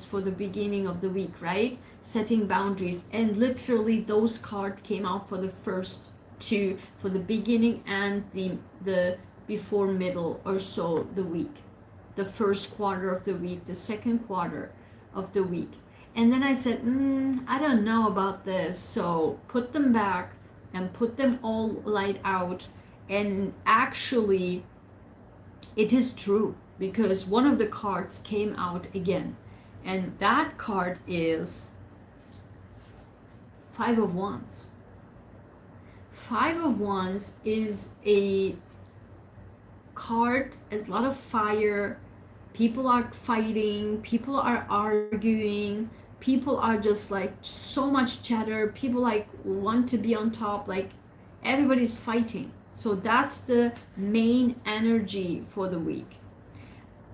for the beginning of the week, right? Setting boundaries, and literally those cards came out for the first two, for the beginning and the before middle or so the week, the first quarter of the week, the second quarter of the week. And then I said, I don't know about this, so put them back and put them all light out. And actually it is true, because one of the cards came out again, and that card is Five of Wands. Five of Wands is a card, a lot of fire. People are fighting, people are arguing, people are just like so much chatter, people like want to be on top, like everybody's fighting. So that's the main energy for the week.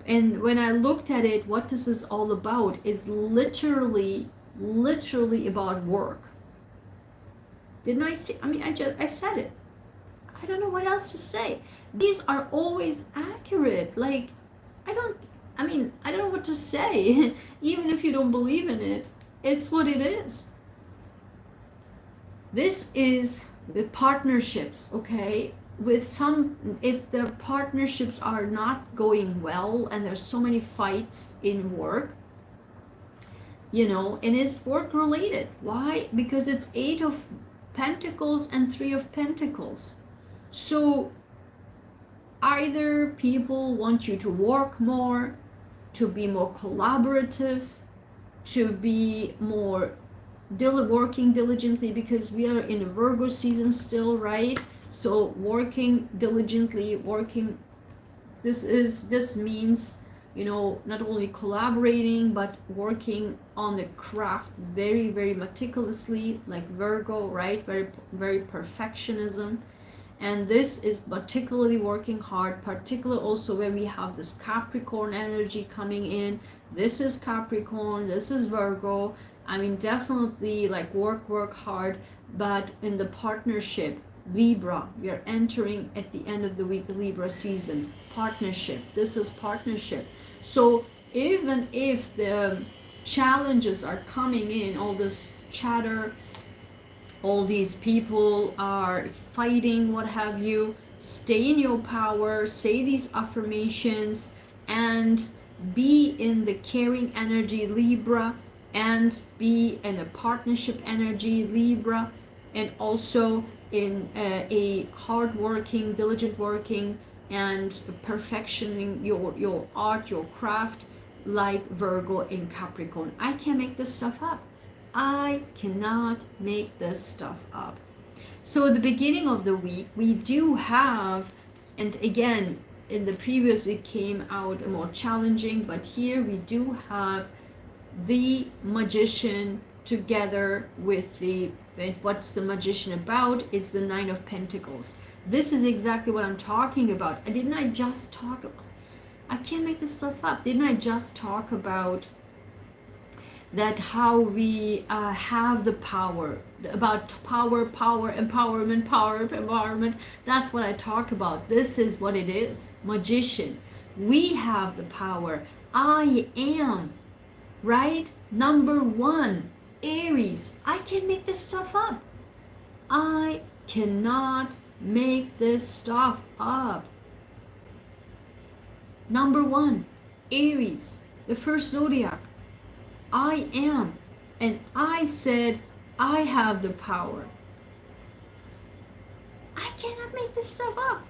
And when I looked at it, what this is all about is literally about work. Didn't I say? I mean, I said it. I don't know what else to say. These are always accurate. Like, I don't know what to say. Even if you don't believe in it, it's what it is. This is the partnerships, okay? With some, if the partnerships are not going well and there's so many fights in work, you know, and it's work related. Why? Because it's Eight of Pentacles and Three of Pentacles. So either people want you to work more, to be more collaborative, to be more working diligently, because we are in a Virgo season still, right? So working diligently, this means, you know, not only collaborating but working on the craft very, very meticulously, like Virgo, right? Very perfectionism. And this is particularly working hard, particularly also when we have this Capricorn energy coming in. This is Capricorn, this is Virgo. I mean, definitely like work hard, but in the partnership, Libra, we are entering at the end of the week, Libra season, partnership. This is partnership. So even if the challenges are coming in, all this chatter, all these people are fighting, what have you, stay in your power, say these affirmations, and be in the caring energy, Libra, and be in a partnership energy, Libra, and also in a hard-working, diligent working, and perfectioning your art, your craft, like Virgo and Capricorn. I can't make this stuff up. I cannot make this stuff up. So at the beginning of the week, we do have, and again, in the previous it came out more challenging, but here we do have the Magician together with the, what's the Magician about, is the Nine of Pentacles. This is exactly what I'm talking about. And didn't I just talk about, I can't make this stuff up. Didn't I just talk about that, how we have the power, about power, empowerment. That's what I talk about. This is what it is. Magician. We have the power. I am, right? Number one, Aries. I can't make this stuff up. I cannot make this stuff up. Number one, Aries, the first zodiac. I am, and I said I have the power. I cannot make this stuff up.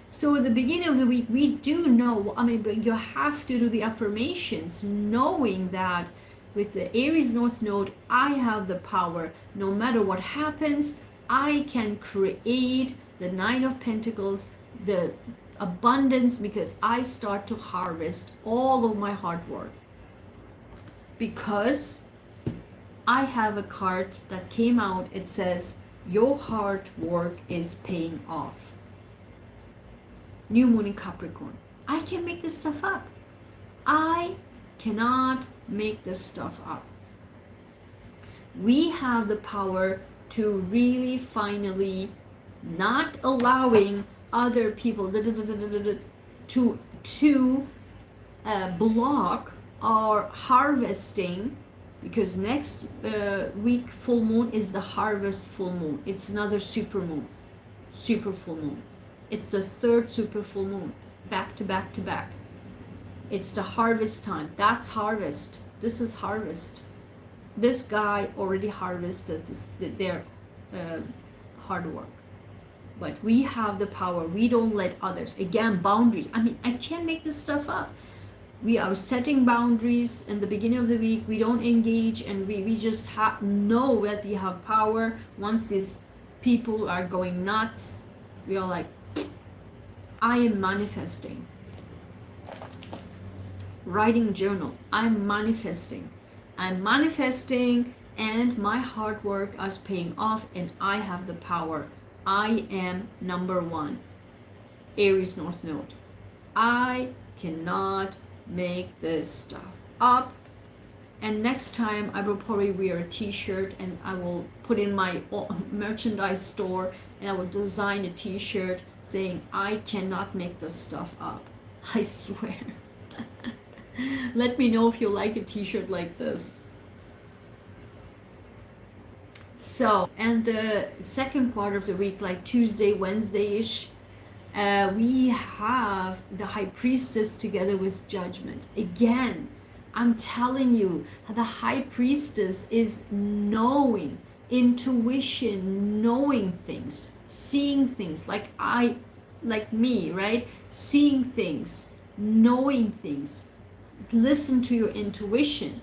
So at the beginning of the week, we do know, I mean, but you have to do the affirmations, knowing that with the Aries North Node, I have the power. No matter what happens, I can create the Nine of Pentacles, the abundance, because I start to harvest all of my hard work. Because I have a card that came out, it says, your hard work is paying off. New Moon in Capricorn. I can't make this stuff up. I cannot make this stuff up. We have the power to really finally not allowing other people to block our harvesting, because next week full moon is the harvest full moon. It's another super moon, super full moon. It's the third super full moon, back to back to back. It's the harvest time. That's harvest. This is harvest. This guy already harvested their hard work. But we have the power. We don't let others. Again, boundaries. I mean, I can't make this stuff up. We are setting boundaries in the beginning of the week. We don't engage, and we just know that we have power. Once these people are going nuts, we are like, I am manifesting. Writing journal. I'm manifesting. I'm manifesting, and my hard work is paying off, and I have the power. I am number one. Aries North Node. I cannot make this stuff up. And next time I will probably wear a t-shirt, and I will put in my merchandise store, and I will design a t-shirt saying, I cannot make this stuff up. I swear. Let me know if you like a t-shirt like this. So, and the second quarter of the week, like Tuesday, Wednesday-ish, we have the High Priestess together with Judgment. Again, I'm telling you, the High Priestess is knowing, intuition, knowing things, seeing things, like me, right? Seeing things, knowing things. Listen to your intuition,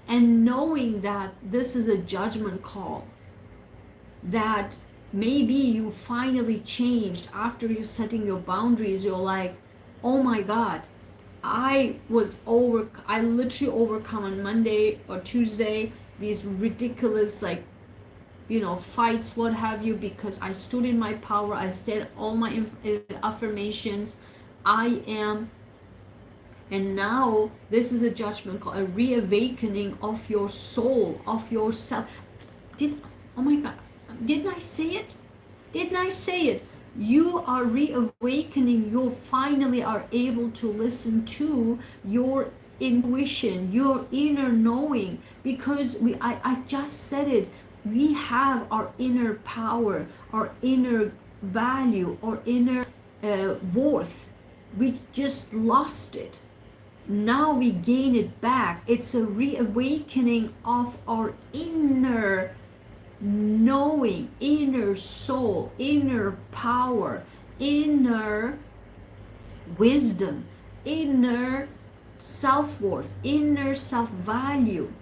and knowing that this is a judgment call, that maybe you finally changed after you're setting your boundaries. You're like, oh my God, I literally overcome on Monday or Tuesday these ridiculous, like, you know, fights, what have you, because I stood in my power. I said all my affirmations. I am. And now this is a judgment call, a reawakening of your soul, of yourself. Oh my God, didn't I say it? Didn't I say it? You are reawakening. You finally are able to listen to your intuition, your inner knowing, because I just said it. We have our inner power, our inner value, our inner worth. We just lost it. Now we gain it back. It's a reawakening of our inner knowing, inner soul, inner power, inner wisdom, inner self-worth, inner self-value.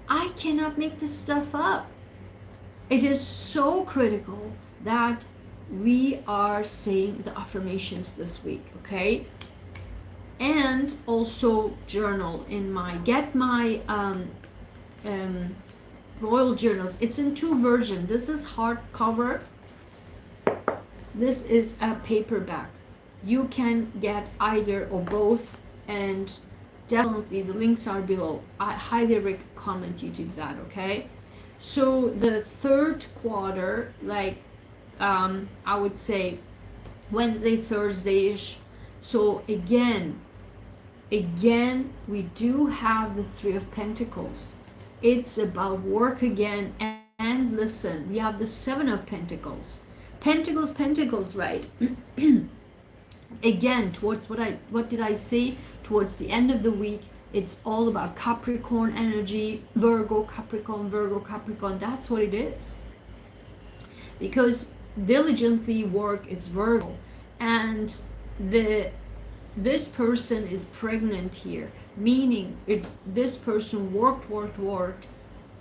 I cannot make this stuff up. It is so critical that we are saying the affirmations this week, okay? And also journal in get my royal journals. It's in two versions. This is hardcover. This is a paperback. You can get either or both, and definitely the links are below. I highly recommend you do that, okay? So the third quarter, like I would say Wednesday, Thursday-ish. So again, we do have the Three of Pentacles. It's about work again, and listen, we have the Seven of Pentacles. Pentacles, right? Again, towards what did I say? Towards the end of the week, it's all about Capricorn energy, Virgo, Capricorn. That's what it is. Because diligently work is Virgo, and this person is pregnant here, meaning this person worked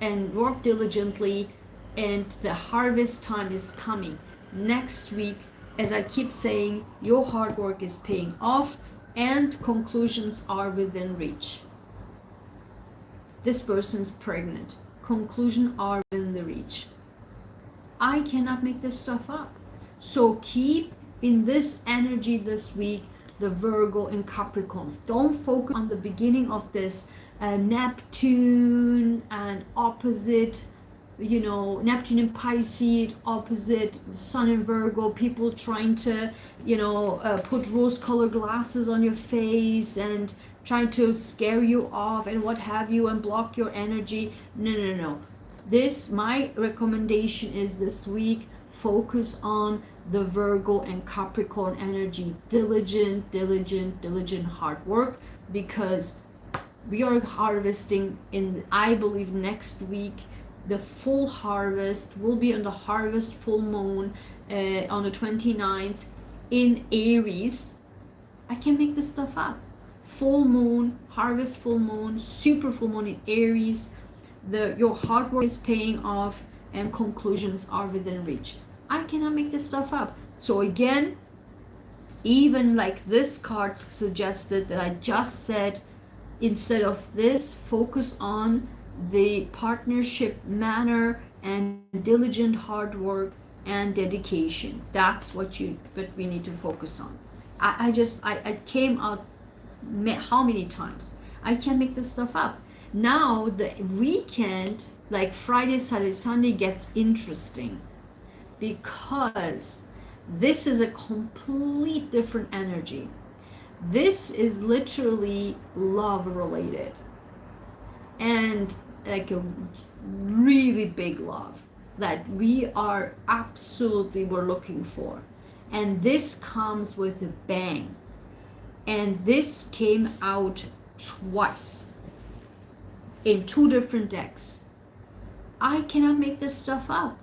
and worked diligently, and the harvest time is coming next week. As I keep saying, your hard work is paying off, and conclusions are within reach. This person's pregnant. Conclusions are within the reach. I cannot make this stuff up. So keep in this energy this week. the Virgo and Capricorn. Don't focus on the beginning of this Neptune and opposite, you know, Neptune in Pisces, opposite Sun in Virgo, people trying to, you know, put rose-colored glasses on your face and trying to scare you off and what have you and block your energy. No, no, no. This, my recommendation is this week, focus on the Virgo and Capricorn energy. Diligent, diligent, diligent hard work, because we are harvesting in, I believe, next week. The full harvest will be on the harvest full moon on the 29th in Aries. I can make this stuff up. Full moon, harvest full moon, super full moon in Aries. Your hard work is paying off and conclusions are within reach. I cannot make this stuff up. So again, even like this card suggested that I just said, instead of this, focus on the partnership manner and diligent hard work and dedication. That's what we need to focus on. I came out how many times? I can't make this stuff up. Now the weekend, like Friday, Saturday, Sunday, gets interesting, because this is a complete different energy. This is literally love related, and like a really big love that we're looking for. And this comes with a bang. And this came out twice in 2 different decks. I cannot make this stuff up.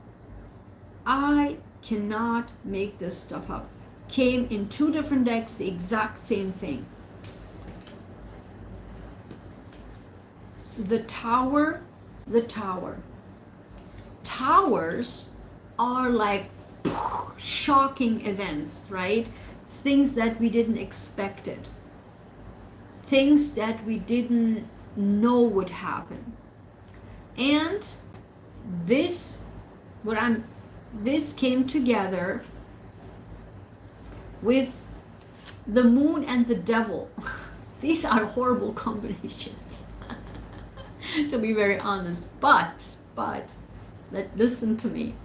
I cannot make this stuff up. Came in 2 different decks, the exact same thing. The Tower. Towers are like shocking events, right? It's things that we didn't expect it. Things that we didn't know would happen. And this came together with the moon and the devil. These are horrible combinations, to be very honest. But listen to me.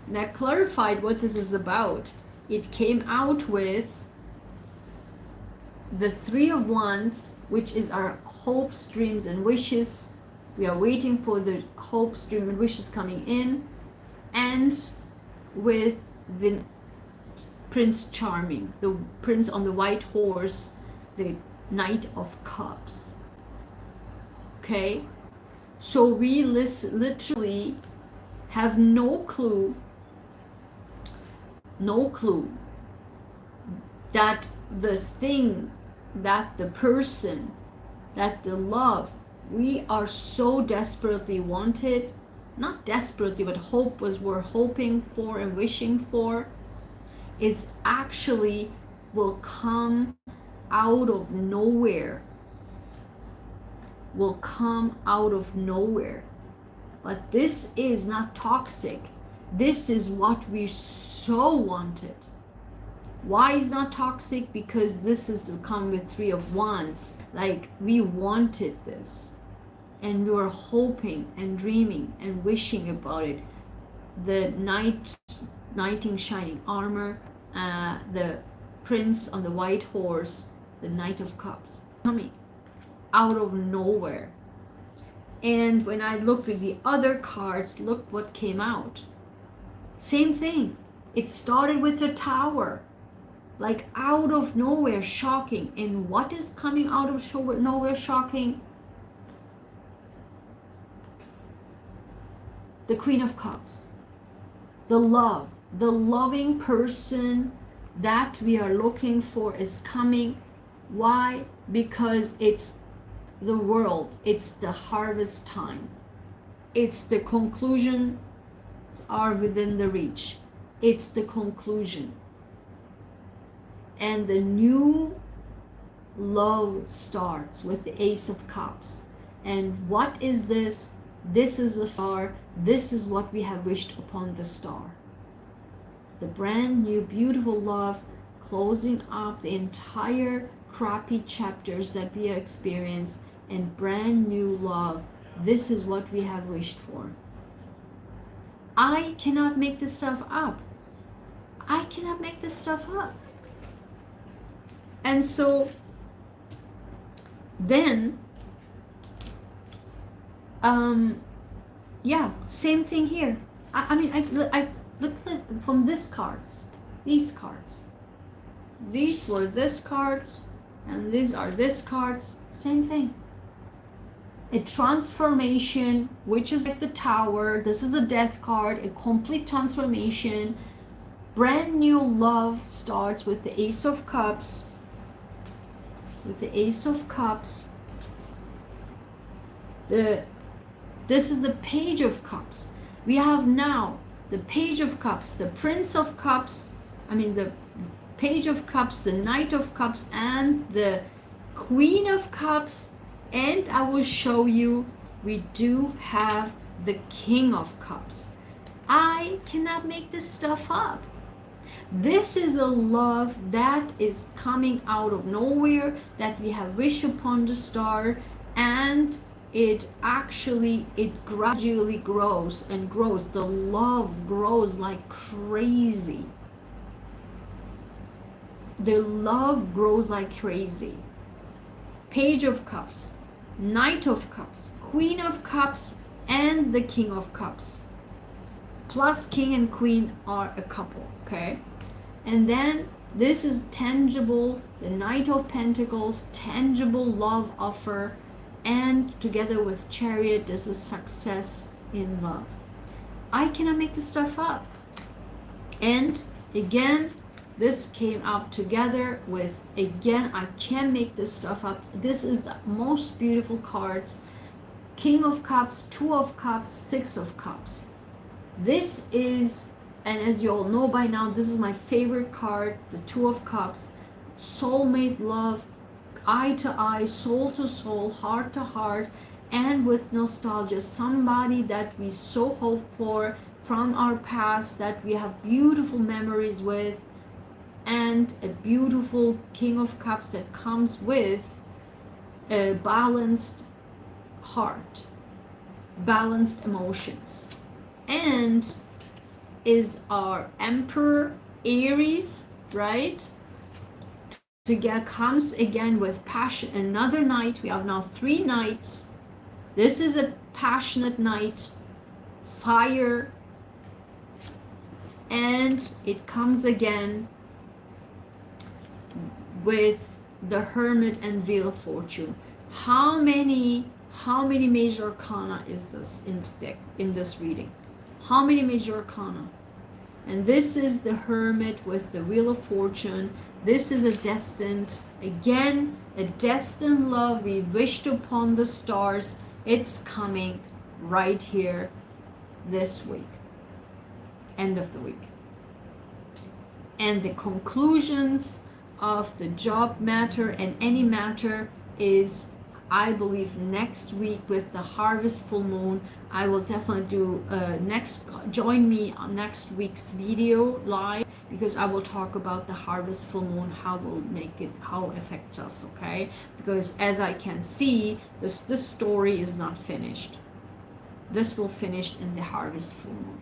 And I clarified what this is about. It came out with the 3 of Wands, which is our hopes, dreams, and wishes. We are waiting for the hopes, dreams, and wishes coming in. And with the Prince Charming, the prince on the white horse, the Knight of Cups. Okay? So we literally have no clue that the thing, that the person, that the love we are so desperately wanted, not desperately, but we're hoping for and wishing for, is actually will come out of nowhere. Will come out of nowhere. But this is not toxic. This is what we so wanted. Why is not toxic? Because this is to come with 3 of Wands. Like, we wanted this. And we were hoping and dreaming and wishing about it. The knight in shining armor, the prince on the white horse, the Knight of Cups, coming out of nowhere. And when I looked at the other cards, look what came out. Same thing. It started with the Tower, like out of nowhere, shocking. And what is coming out of nowhere shocking? The Queen of Cups. The love, the loving person that we are looking for is coming. Why? Because it's the world, it's the harvest time, it's the conclusion are within the reach, it's the conclusion, and the new love starts with the Ace of Cups. And what is this? This is the star. This is what we have wished upon the star. The brand new beautiful love closing up the entire crappy chapters that we experienced, and brand new love. This is what we have wished for. I cannot make this stuff up. I cannot make this stuff up. And so then, yeah, same thing here. I mean, I looked at from these cards. These were this cards, and these are this cards. Same thing. A transformation, which is like the Tower. This is the Death card. A complete transformation. Brand new love starts with the Ace of Cups. With the Ace of Cups. This is the Page of Cups. We have now the Page of Cups, the Prince of Cups, the Page of Cups, the Knight of Cups, and the Queen of Cups. And I will show you, we do have the King of Cups. I cannot make this stuff up. This is a love that is coming out of nowhere, that we have wished upon the star, and it gradually grows and grows. The love grows like crazy. The love grows like crazy. Page of Cups, Knight of Cups, Queen of Cups, and the King of Cups. Plus King and Queen are a couple, okay? And then this is tangible, the Knight of Pentacles, tangible love offer, and together with Chariot, this is success in love. I cannot make this stuff up. And again, this came up together with, again, I can't make this stuff up. This is the most beautiful cards. King of Cups, Two of Cups, Six of Cups. This is, and as you all know by now, this is my favorite card, the Two of Cups. Soulmate love, eye to eye, soul to soul, heart to heart, and with nostalgia. Somebody that we so hope for from our past, that we have beautiful memories with, and a beautiful King of Cups that comes with a balanced heart, balanced emotions, and is our Emperor Aries, right? Together comes again with passion. Another knight. We have now 3 knights. This is a passionate knight, fire, and it comes again with the Hermit and Wheel of Fortune. How many major arcana is this in this reading? How many major arcana? And this is the Hermit with the Wheel of Fortune. This is a destined love. We wished upon the stars. It's coming right here this week, end of the week. And the conclusions of the job matter and any matter is, I believe, next week with the harvest full moon. I will definitely do join me on next week's video live, because I will talk about the harvest full moon, how it affects us, okay? Because as I can see, this story is not finished. This will finish in the harvest full moon.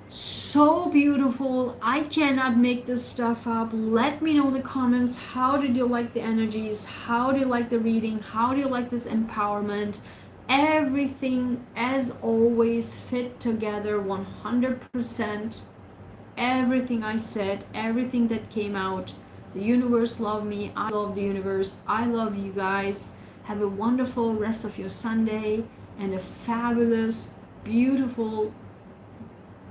So beautiful. I cannot make this stuff up. Let me know in the comments, how did you like the energies? How do you like the reading? How do you like this empowerment? Everything, as always, fit together 100%. Everything I said, everything that came out. The universe loved me. I love the universe. I love you guys. Have a wonderful rest of your Sunday and a fabulous, beautiful,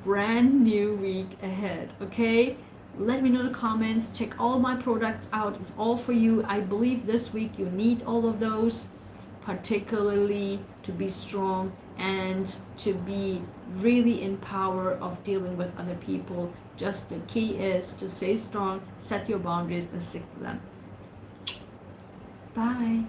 brand new week ahead, okay? Let me know in the comments. Check all my products out. It's all for you. I believe this week you need all of those, particularly to be strong and to be really in power of dealing with other people. Just the key is to stay strong, set your boundaries, and stick to them. Bye.